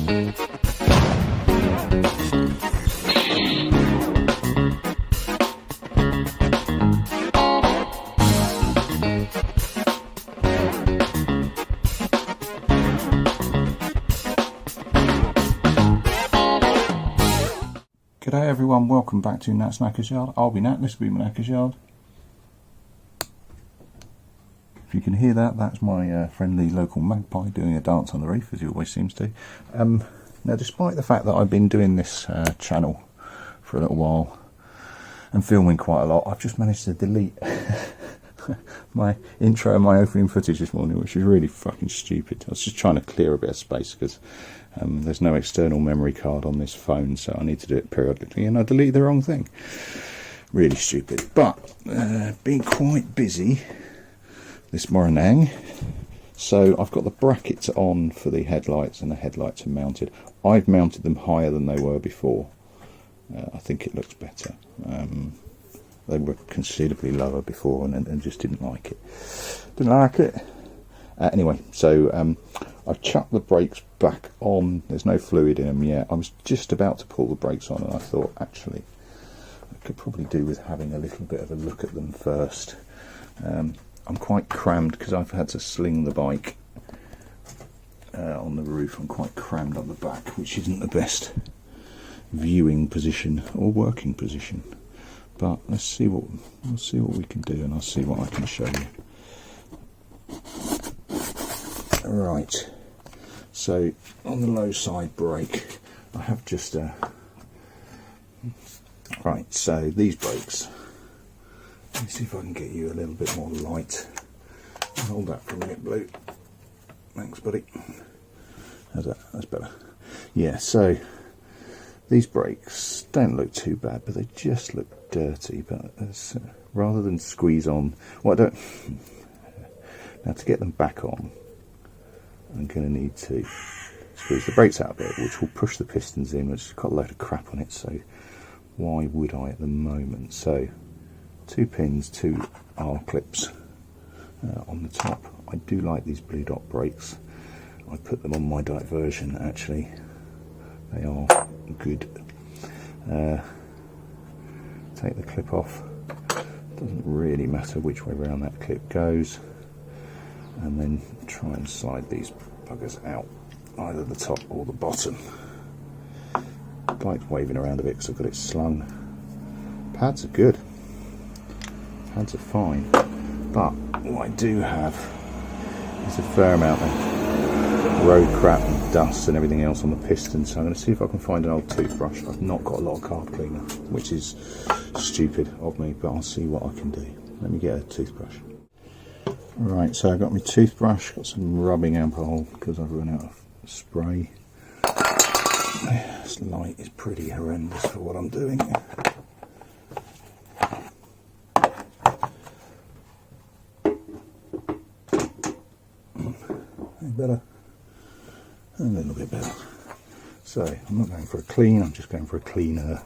G'day everyone, welcome back to Nat's Knackers Yard. I'll be Nat, this will be my Knackers Yard. If you can hear that, that's my friendly local magpie doing a dance on the reef, as he always seems to. Now, despite the fact that I've been doing this channel for a little while and filming quite a lot, I've just managed to delete my intro and my opening footage this morning, which is really fucking stupid. I was just trying to clear a bit of space because there's no external memory card on this phone, so I need to do it periodically, and I deleted the wrong thing. Really stupid. But been quite busy this morning, so I've got the brackets on for the headlights, and the headlights are mounted. I've mounted them higher than they were before. I think it looks better. They were considerably lower before, and just didn't like it. Anyway, so I've chucked the brakes back on. There's no fluid in them yet. I was just about to pull the brakes on, and I thought, actually, I could probably do with having a little bit of a look at them first. I'm quite crammed because I've had to sling the bike on the roof. I'm quite crammed on the back, which isn't the best viewing position or working position. But we'll see what we can do, and I'll see what I can show you. Right, so on the low side brake, I have just right. So these brakes. Let me see if I can get you a little bit more light. Hold that for a minute, Blue. Thanks, buddy. How's that? That's better. Yeah. So these brakes don't look too bad, but they just look dirty. But rather than squeeze on, well, I don't. Now to get them back on, I'm going to need to squeeze the brakes out a bit, which will push the pistons in, which has got a load of crap on it. So why would I at the moment? So 2 pins, 2 R clips on the top. I do like these blue dot brakes. I put them on my diversion, actually. They are good. Take the clip off. Doesn't really matter which way around that clip goes. And then try and slide these buggers out, either the top or the bottom. Bike's waving around a bit because I've got it slung. Pads are good. Pads are fine. But what I do have is a fair amount of road crap and dust and everything else on the piston. So I'm going to see if I can find an old toothbrush. I've not got a lot of carb cleaner, which is stupid of me, but I'll see what I can do. Let me get a toothbrush. Right, so I've got my toothbrush, got some rubbing alcohol because I've run out of spray. This light is pretty horrendous for what I'm doing. Better, a little bit better. So I'm not going for a clean, I'm just going for a cleaner.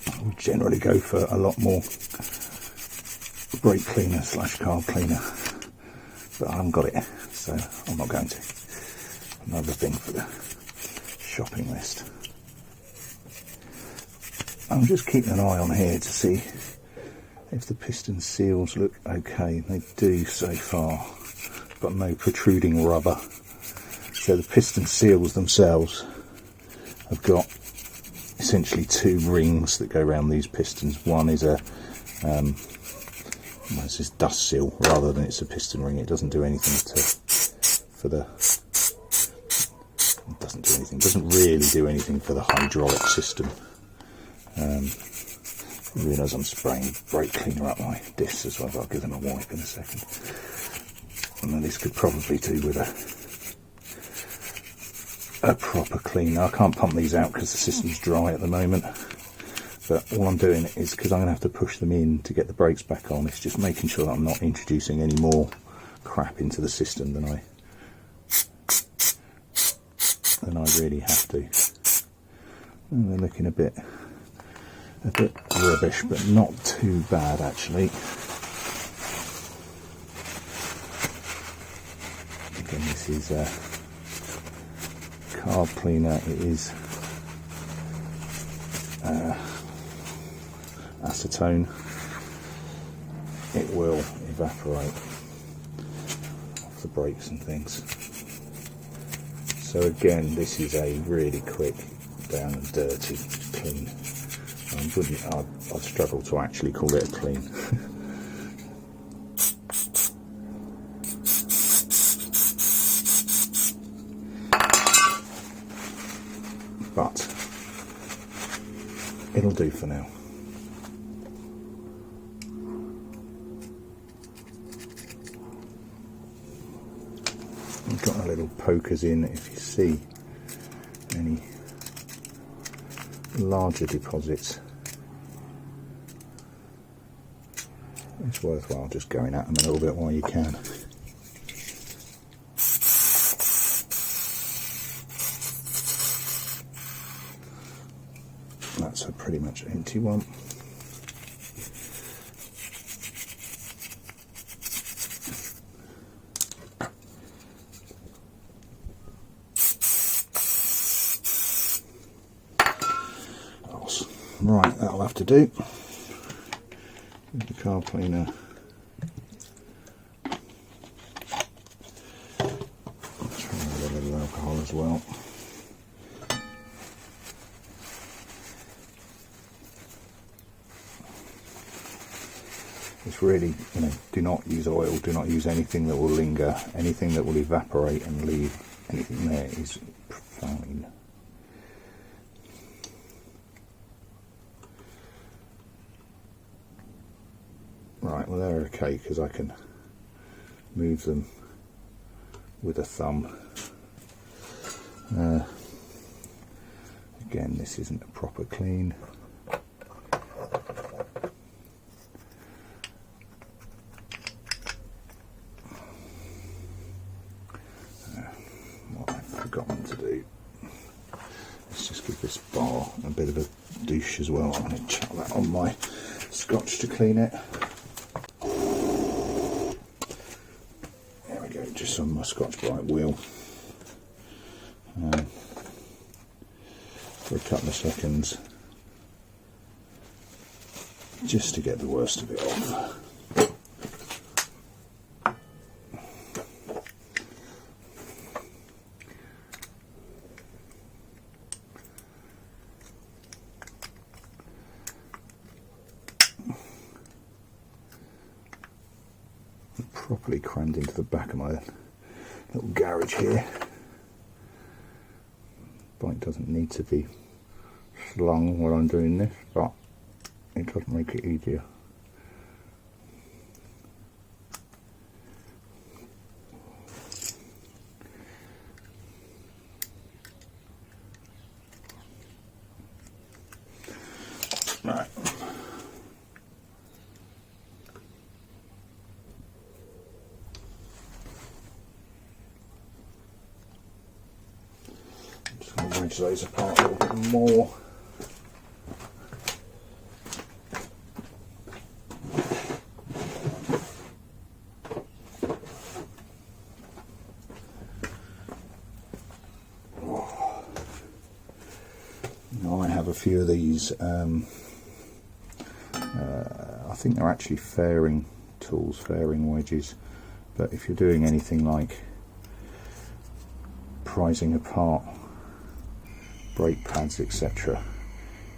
I would generally go for a lot more brake cleaner / carb cleaner, but I haven't got it, so I'm not going to. Another thing for the shopping list. I'm just keeping an eye on here to see if the piston seals look okay. They do so far. Got no protruding rubber. So the piston seals themselves have got essentially 2 rings that go around these pistons. One is a well, it's this dust seal rather than it's a piston ring. It doesn't do anything doesn't really do anything for the hydraulic system. I realise I'm spraying brake cleaner up my discs as well, but I'll give them a wipe in a second. And then this could probably do with a proper cleaner. I can't pump these out because the system's dry at the moment. But all I'm doing is, because I'm going to have to push them in to get the brakes back on, it's just making sure that I'm not introducing any more crap into the system than I really have to. And they're looking a bit a bit rubbish, but not too bad actually. Again, this is a carb cleaner. It is acetone. It will evaporate off the brakes and things. So again, this is a really quick, down and dirty clean. I'd struggle to actually call it a clean. But it'll do for now. I've got a little pokers in if you see any larger deposits. It's worthwhile just going at them a little bit while you can. That's a pretty much empty one. Right, that'll have to do. With the carb cleaner. Try a little alcohol as well. It's really, do not use oil, do not use anything that will linger, anything that will evaporate and leave anything there is fine. Right, well they're okay because I can move them with a thumb. Again, this isn't a proper clean. What I've forgotten to do, let's just give this bar a bit of a douche as well. I'm going to chuck that on my scotch to clean it. Just on my Scotch-Brite wheel for a couple of seconds, just to get the worst of it off. Properly crammed into the back of my little garage here. Bike doesn't need to be slung while I'm doing this, but it does make it easier. Right. Wedge those apart a little bit more. Now I have a few of these, I think they're actually fairing tools, fairing wedges, but if you're doing anything like prizing apart brake pads, etc.,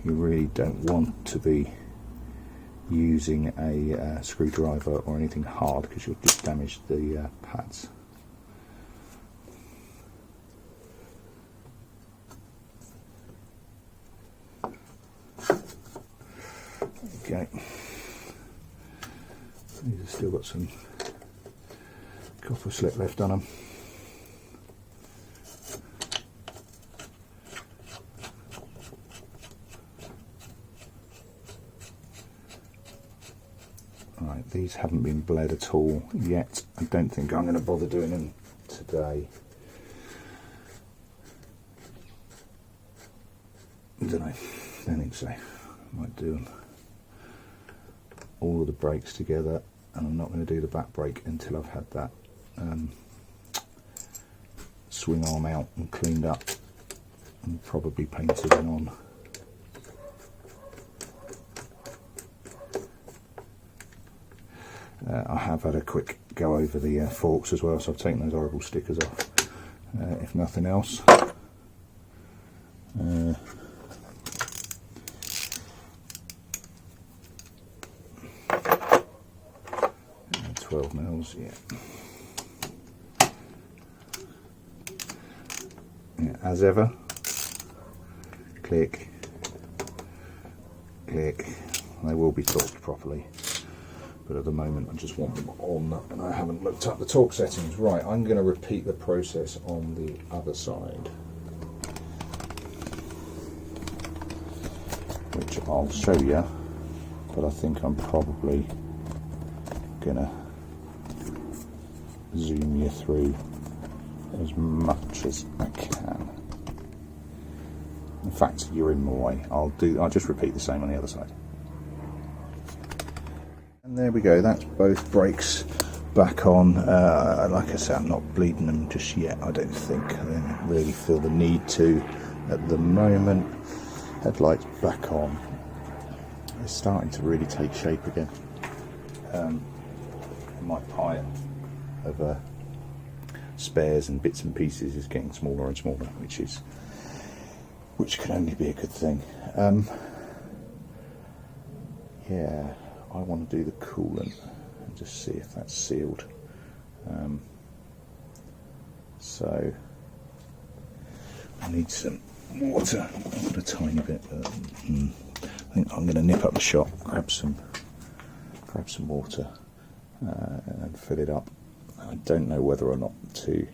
you really don't want to be using a screwdriver or anything hard because you'll just damage the pads. Okay, these have still got some copper slip left on them. Right, these haven't been bled at all yet. I don't think I'm going to bother doing them today. I don't know, I don't think so. I might do all of the brakes together, and I'm not going to do the back brake until I've had that swing arm out and cleaned up and probably painted it on. I have had a quick go over the forks as well, so I've taken those horrible stickers off, if nothing else. 12 mils, yeah. As ever, click, click. They will be torqued properly, but at the moment I just want them on, and I haven't looked up the torque settings. Right, I'm going to repeat the process on the other side, which I'll show you, but I think I'm probably going to zoom you through as much as I can. In fact, you're in my way. I'll just repeat the same on the other side. And there we go, that's both brakes back on. Like I said, I'm not bleeding them just yet, I don't think. I don't really feel the need to at the moment. Headlights back on. It's starting to really take shape again. My pile of spares and bits and pieces is getting smaller and smaller, which can only be a good thing. Yeah, I want to do the coolant and just see if that's sealed. So I need some water. I've got a tiny bit, but I think I'm going to nip up the shop, grab some water and fill it up. I don't know whether or not to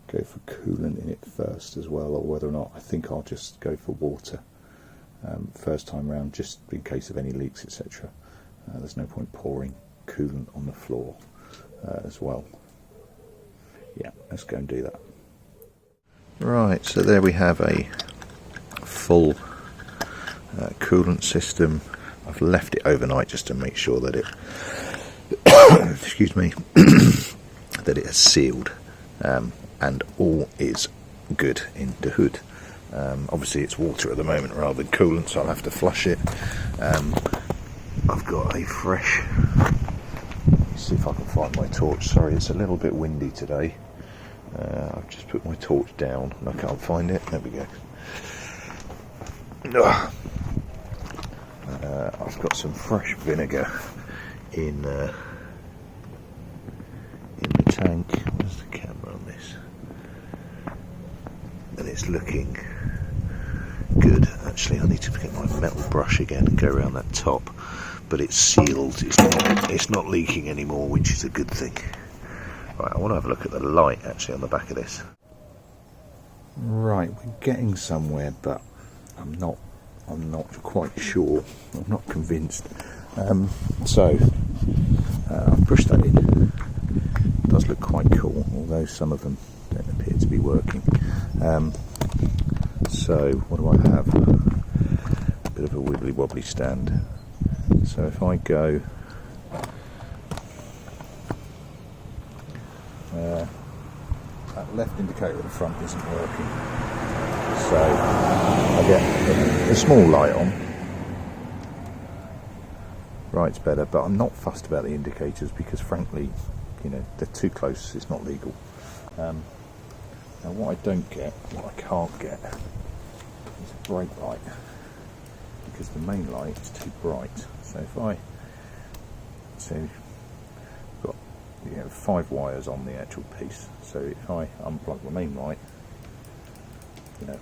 go for coolant in it first as well, or whether or not I think I'll just go for water first time round, just in case of any leaks, etc. There's no point pouring coolant on the floor as well. Yeah, let's go and do that. Right, so there we have a full coolant system. I've left it overnight just to make sure that it excuse me, that it has sealed, and all is good in the hood. Obviously it's water at the moment rather than coolant, so I'll have to flush it. I've got a fresh, let's see if I can find my torch. Sorry, it's a little bit windy today. I've just put my torch down and I can't find it. There we go. I've got some fresh vinegar in the tank. Where's the camera on this? And it's looking good. Actually, I need to get my metal brush again and go around that top, but it's sealed. It's not leaking anymore, which is a good thing. Right, I want to have a look at the light actually on the back of this. Right, we're getting somewhere, but I'm not quite sure. I'm not convinced. So I've pushed that in. It does look quite cool, although some of them don't appear to be working. So what do I have? A bit of a wibbly wobbly stand. So if I go that left indicator at the front isn't working, so I get the small light on. Right, it's better, but I'm not fussed about the indicators because frankly, you know, they're too close, it's not legal. Now what I can't get is a brake light, because the main light is too bright. So if I've got 5 wires on the actual piece, so if I unplug the main light,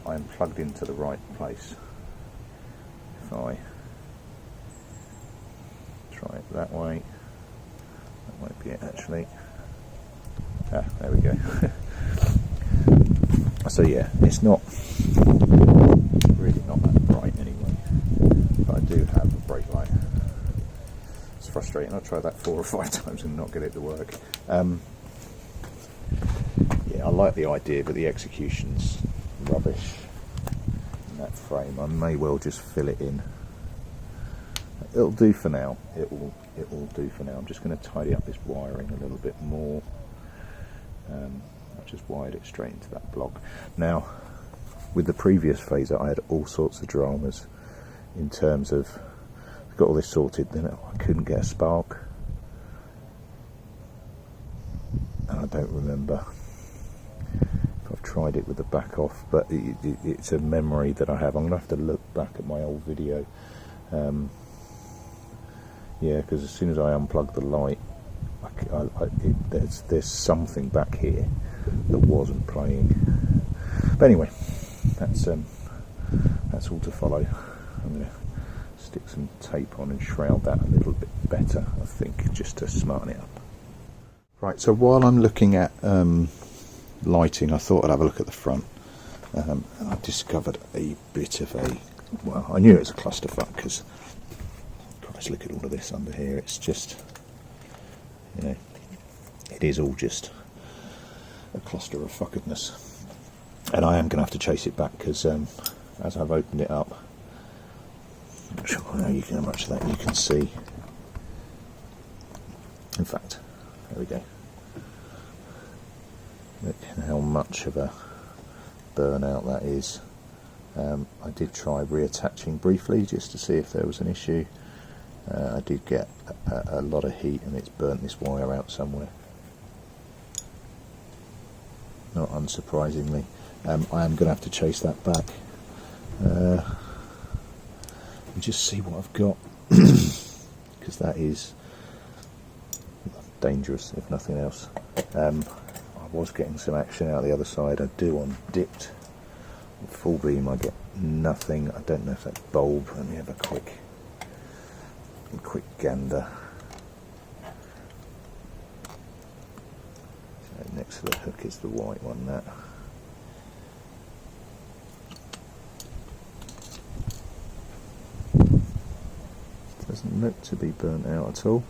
I am plugged into the right place. If I try it that way, that won't be it actually. There we go. So yeah, it's not really not that bright anyway, but I do have a brake light. It's frustrating. I've tried that 4 or 5 times and not get it to work. Yeah, I like the idea, but the execution's rubbish in that frame. I may well just fill it in it'll do for now. It will do for now. I'm just going to tidy up this wiring a little bit more. I've just wired it straight into that block. Now, with the previous phaser, I had all sorts of dramas in terms of, got all this sorted, then I couldn't get a spark. And I don't remember if I've tried it with the back off, but it's a memory that I have. I'm going to have to look back at my old video. Yeah, because as soon as I unplug the light, there's something back here that wasn't playing. But anyway, that's all to follow. I'm going to stick some tape on and shroud that a little bit better, I think, just to smarten it up. Right, so while I'm looking at lighting, I thought I'd have a look at the front. And I discovered a bit of a, well, I knew it was a clusterfuck because, Christ, look at all of this under here. It's just, you know, it is all just a cluster of fuckedness. And I am going to have to chase it back because as I've opened it up, I'm not sure how much of that you can see. In fact, there we go. Look how much of a burnout that is. I did try reattaching briefly just to see if there was an issue. I did get a lot of heat and it's burnt this wire out somewhere. Not unsurprisingly. I am going to have to chase that back and just see what I've got, because that is dangerous if nothing else. I was getting some action out the other side. I do on dipped. Full beam I get nothing. I don't know if that's bulb. Let me have a quick gander. So next to the hook is the white one. That. Doesn't look to be burnt out at all.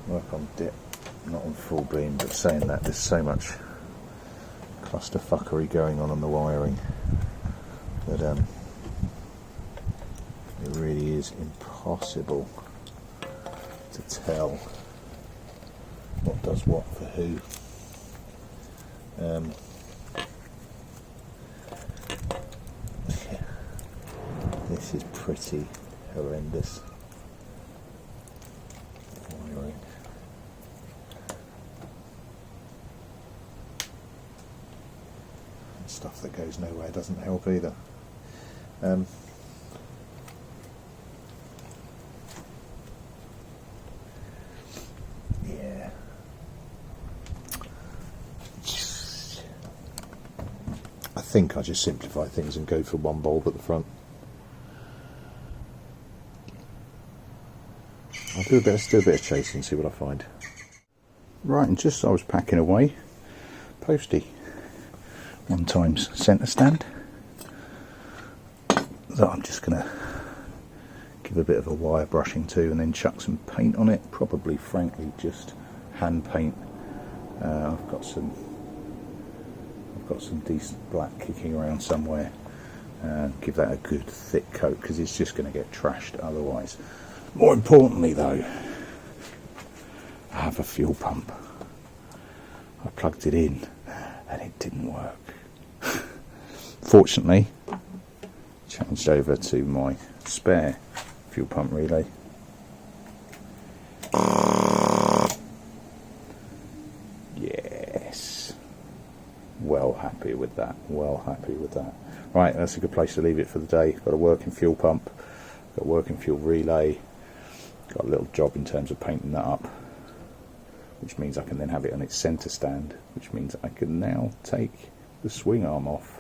Work on dip, not on full beam, but saying that, there's so much clusterfuckery going on the wiring that it really is impossible to tell what does what for who. This is pretty horrendous wiring. Stuff that goes nowhere doesn't help either. Yeah. I think I just simplify things and go for one bulb at the front. I'll do a bit of chasing and see what I find. Right, and just as I was packing away, postie. 1x centre stand that I'm just going to give a bit of a wire brushing to and then chuck some paint on it, probably frankly just hand paint. I've got some decent black kicking around somewhere. Give that a good thick coat because it's just going to get trashed otherwise. More importantly though, I have a fuel pump. I plugged it in and it didn't work. Fortunately, changed over to my spare fuel pump relay. Yes, well happy with that, well happy with that. Right, that's a good place to leave it for the day. Got a working fuel pump, got a working fuel relay, got a little job in terms of painting that up, which means I can then have it on its centre stand, which means I can now take the swing arm off.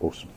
Awesome.